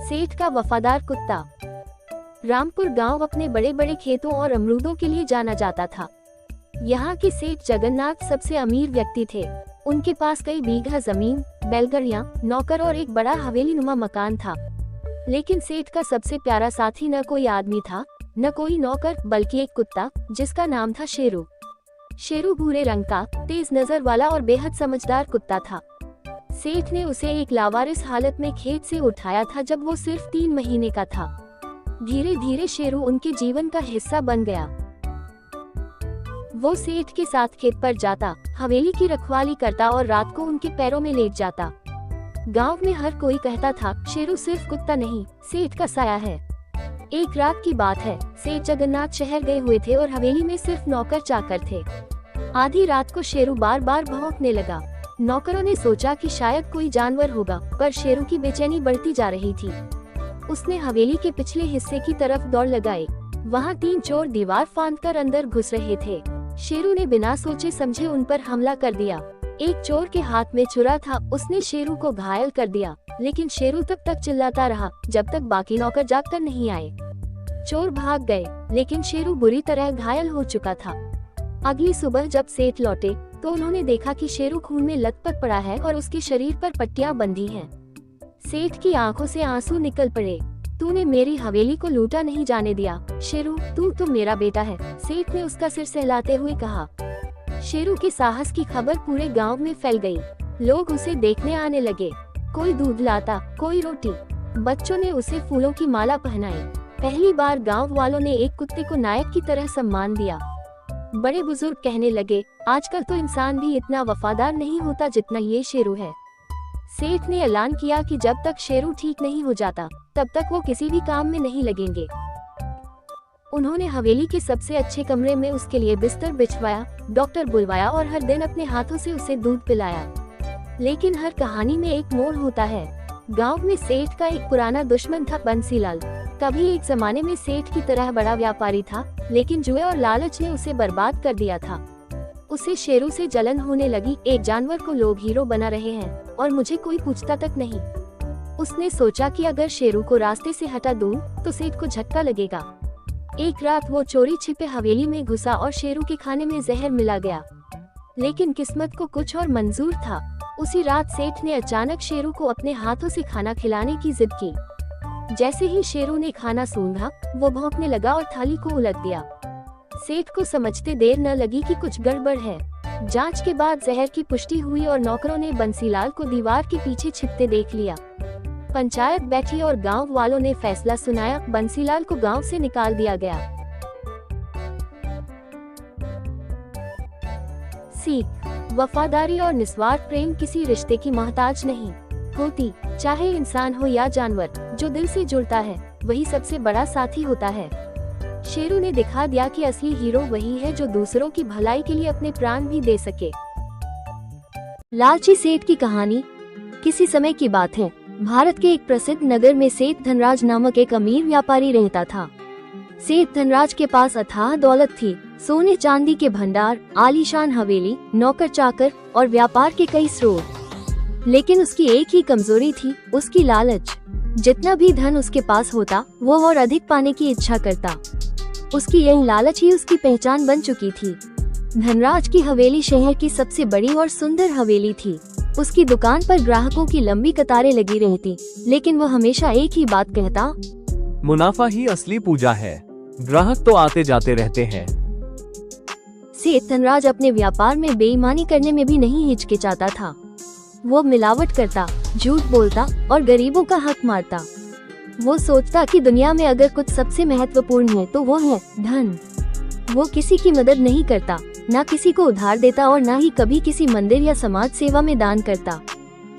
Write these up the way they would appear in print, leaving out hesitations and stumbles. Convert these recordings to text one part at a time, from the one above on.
सेठ का वफादार कुत्ता। रामपुर गांव अपने बड़े बड़े खेतों और अमरूदों के लिए जाना जाता था। यहाँ के सेठ जगन्नाथ सबसे अमीर व्यक्ति थे। उनके पास कई बीघा जमीन, बैलगाड़ियां, नौकर और एक बड़ा हवेली नुमा मकान था। लेकिन सेठ का सबसे प्यारा साथी न कोई आदमी था, न कोई नौकर, बल्कि एक कुत्ता जिसका नाम था शेरू। शेरू भूरे रंग का, तेज नजर वाला और बेहद समझदार कुत्ता था। सेठ ने उसे एक लावारिस हालत में खेत से उठाया था जब वो सिर्फ 3 महीने का था। धीरे धीरे शेरू उनके जीवन का हिस्सा बन गया। वो सेठ के साथ खेत पर जाता, हवेली की रखवाली करता और रात को उनके पैरों में लेट जाता। गांव में हर कोई कहता था, शेरू सिर्फ कुत्ता नहीं, सेठ का साया है। एक रात की बात है, सेठ जगन्नाथ शहर गए हुए थे और हवेली में सिर्फ नौकर चाकर थे। आधी रात को शेरू बार बार भौंकने लगा। नौकरों ने सोचा कि शायद कोई जानवर होगा, पर शेरू की बेचैनी बढ़ती जा रही थी। उसने हवेली के पिछले हिस्से की तरफ दौड़ लगाई। वहाँ 3 चोर दीवार फांदकर अंदर घुस रहे थे। शेरू ने बिना सोचे समझे उन पर हमला कर दिया। एक चोर के हाथ में छुरा था, उसने शेरू को घायल कर दिया, लेकिन शेरू तब तक चिल्लाता रहा जब तक बाकी नौकर जागकर नहीं आए। चोर भाग गए, लेकिन शेरू बुरी तरह घायल हो चुका था। अगली सुबह जब सेठ लौटे तो उन्होंने देखा कि शेरू खून में लथपथ पड़ा है और उसके शरीर पर पट्टियां बंधी हैं। सेठ की आंखों से आंसू निकल पड़े। तूने मेरी हवेली को लूटा नहीं जाने दिया शेरू, तू तो मेरा बेटा है, सेठ ने उसका सिर सहलाते हुए कहा। शेरू के साहस की खबर पूरे गांव में फैल गई। लोग उसे देखने आने लगे। कोई दूध लाता, कोई रोटी। बच्चों ने उसे फूलों की माला पहनाई। पहली बार गांव वालों ने एक कुत्ते को नायक की तरह सम्मान दिया। बड़े बुजुर्ग कहने लगे, आजकल तो इंसान भी इतना वफादार नहीं होता जितना ये शेरू है। सेठ ने ऐलान किया कि जब तक शेरू ठीक नहीं हो जाता तब तक वो किसी भी काम में नहीं लगेंगे। उन्होंने हवेली के सबसे अच्छे कमरे में उसके लिए बिस्तर बिछवाया, डॉक्टर बुलवाया और हर दिन अपने हाथों से उसे दूध पिलाया। लेकिन हर कहानी में एक मोड़ होता है। गांव में सेठ का एक पुराना दुश्मन था, बंसीलाल। कभी एक जमाने में सेठ की तरह बड़ा व्यापारी था, लेकिन जुए और लालच ने उसे बर्बाद कर दिया था। उसे शेरू से जलन होने लगी। एक जानवर को लोग हीरो बना रहे हैं और मुझे कोई पूछता तक नहीं। उसने सोचा कि अगर शेरू को रास्ते से हटा दूं, तो सेठ को झटका लगेगा। एक रात वो चोरी छिपे हवेली में घुसा और शेरू के खाने में जहर मिला गया। लेकिन किस्मत को कुछ और मंजूर था। उसी रात सेठ ने अचानक शेरू को अपने हाथों से खाना खिलाने की जिद की। जैसे ही शेरू ने खाना सूंघा, वो भौंकने लगा और थाली को उलट दिया। सेठ को समझते देर न लगी कि कुछ गड़बड़ है। जांच के बाद जहर की पुष्टि हुई और नौकरों ने बंसीलाल को दीवार के पीछे छिपते देख लिया। पंचायत बैठी और गांव वालों ने फैसला सुनाया। बंसीलाल को गांव से निकाल दिया गया। सीख, वफादारी और निस्वार्थ प्रेम किसी रिश्ते की मोहताज नहीं होती। चाहे इंसान हो या जानवर, जो दिल से जुड़ता है वही सबसे बड़ा साथी होता है। शेरू ने दिखा दिया कि असली हीरो वही है जो दूसरों की भलाई के लिए अपने प्राण भी दे सके। लालची सेठ की कहानी। किसी समय की बात है, भारत के एक प्रसिद्ध नगर में सेठ धनराज नामक एक अमीर व्यापारी रहता था। सेठ धनराज के पास अथाह दौलत थी, सोने चांदी के भंडार, आलीशान हवेली, नौकर चाकर और व्यापार के कई स्रोत। लेकिन उसकी एक ही कमजोरी थी, उसकी लालच। जितना भी धन उसके पास होता, वो और अधिक पाने की इच्छा करता। उसकी यही लालच ही उसकी पहचान बन चुकी थी। धनराज की हवेली शहर की सबसे बड़ी और सुंदर हवेली थी। उसकी दुकान पर ग्राहकों की लंबी कतारें लगी रहती, लेकिन वो हमेशा एक ही बात कहता, मुनाफा ही असली पूजा है, ग्राहक तो आते जाते रहते हैं। सेठ धनराज अपने व्यापार में बेईमानी करने में भी नहीं हिचकिचाता था। वो मिलावट करता, झूठ बोलता और गरीबों का हक मारता। वो सोचता कि दुनिया में अगर कुछ सबसे महत्वपूर्ण है तो वो है धन। वो किसी की मदद नहीं करता, ना किसी को उधार देता और ना ही कभी किसी मंदिर या समाज सेवा में दान करता।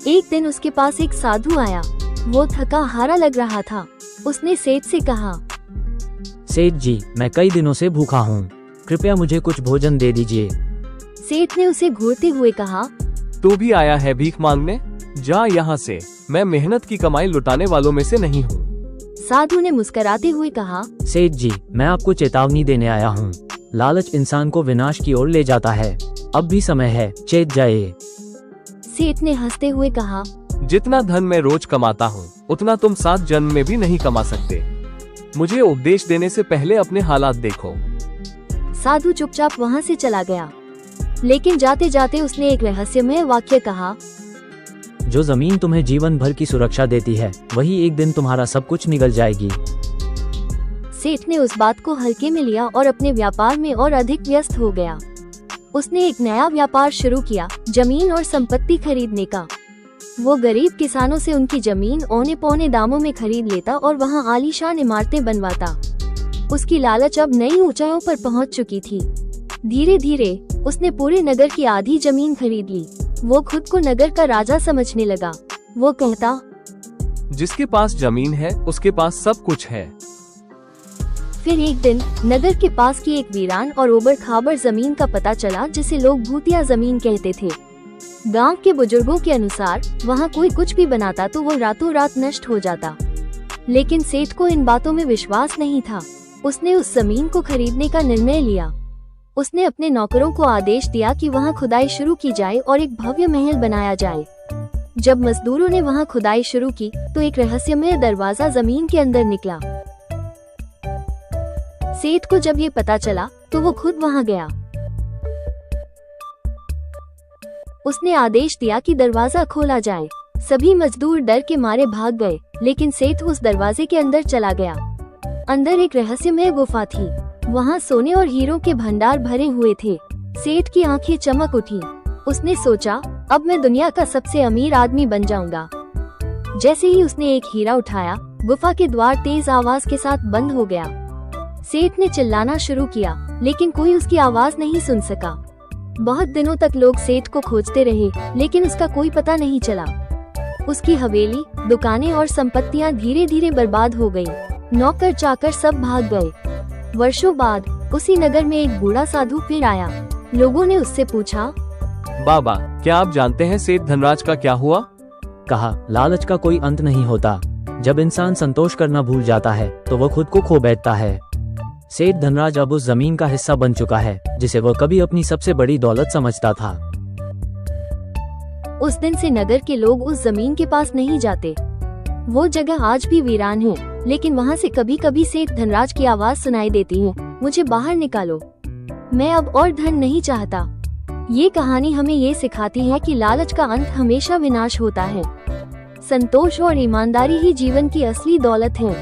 एक दिन उसके पास एक साधु आया। वो थका हारा लग रहा था। उसने सेठ से कहा, सेठ जी, मैं कई दिनों से भूखा हूँ, कृपया मुझे कुछ भोजन दे दीजिए। सेठ ने उसे घूरते हुए कहा, तू भी आया है भीख मांगने? जा यहाँ से, मैं मेहनत की कमाई लुटाने वालों में से नहीं हूँ। साधु ने मुस्कुराते हुए कहा, सेठ जी, मैं आपको चेतावनी देने आया हूँ। लालच इंसान को विनाश की ओर ले जाता है। अब भी समय है, चेत जाइए। सेठ ने हंसते हुए कहा, जितना धन मैं रोज कमाता हूँ उतना तुम 7 जन्म में भी नहीं कमा सकते। मुझे उपदेश देने से पहले अपने हालात देखो। साधु चुपचाप वहाँ से चला गया, लेकिन जाते जाते उसने एक रहस्यमय वाक्य कहा। जो जमीन तुम्हें जीवन भर की सुरक्षा देती है वही एक दिन तुम्हारा सब कुछ निगल जाएगी। सेठ ने उस बात को हल्के में लिया और अपने व्यापार में और अधिक व्यस्त हो गया। उसने एक नया व्यापार शुरू किया, जमीन और संपत्ति खरीदने का। वो गरीब किसानों से उनकी जमीन औने पौने दामों में खरीद लेता और वहाँ आलीशान इमारतें बनवाता। उसकी लालच अब नई ऊंचाइयों पर पहुँच चुकी थी। धीरे धीरे उसने पूरे नगर की आधी जमीन खरीद ली। वो खुद को नगर का राजा समझने लगा। वो कहता, जिसके पास जमीन है उसके पास सब कुछ है। फिर एक दिन नगर के पास की एक वीरान और ओबड़ खाबड़ जमीन का पता चला, जिसे लोग भूतिया जमीन कहते थे। गांव के बुजुर्गों के अनुसार वहां कोई कुछ भी बनाता तो वो रातों रात नष्ट हो जाता। लेकिन सेठ को इन बातों में विश्वास नहीं था। उसने उस जमीन को खरीदने का निर्णय लिया। उसने अपने नौकरों को आदेश दिया कि वहां खुदाई शुरू की जाए और एक भव्य महल बनाया जाए। जब मजदूरों ने वहां खुदाई शुरू की तो एक रहस्यमय दरवाजा जमीन के अंदर निकला। सेठ को जब ये पता चला तो वो खुद वहां गया। उसने आदेश दिया कि दरवाजा खोला जाए। सभी मजदूर डर के मारे भाग गए, लेकिन सेठ उस दरवाजे के अंदर चला गया। अंदर एक रहस्यमय गुफा थी। वहां सोने और हीरों के भंडार भरे हुए थे। सेठ की आंखें चमक उठी। उसने सोचा, अब मैं दुनिया का सबसे अमीर आदमी बन जाऊंगा। जैसे ही उसने एक हीरा उठाया, गुफा के द्वार तेज आवाज के साथ बंद हो गया। सेठ ने चिल्लाना शुरू किया, लेकिन कोई उसकी आवाज नहीं सुन सका। बहुत दिनों तक लोग सेठ को खोजते रहे, लेकिन उसका कोई पता नहीं चला। उसकी हवेली, दुकानें और संपत्तियां धीरे धीरे बर्बाद हो गई। नौकर चाकर सब भाग गए। वर्षों बाद उसी नगर में एक बूढ़ा साधु फिर आया। लोगों ने उससे पूछा, बाबा, क्या आप जानते हैं सेठ धनराज का क्या हुआ? कहा, लालच का कोई अंत नहीं होता। जब इंसान संतोष करना भूल जाता है तो वो खुद को खो बैठता है। सेठ धनराज अब उस जमीन का हिस्सा बन चुका है जिसे वो कभी अपनी सबसे बड़ी दौलत समझता था। उस दिन से नगर के लोग उस जमीन के पास नहीं जाते। वो जगह आज भी वीरान है, लेकिन वहाँ से कभी कभी सेठ धनराज की आवाज सुनाई देती है, मुझे बाहर निकालो, मैं अब और धन नहीं चाहता। ये कहानी हमें ये सिखाती है कि लालच का अंत हमेशा विनाश होता है। संतोष और ईमानदारी ही जीवन की असली दौलत है।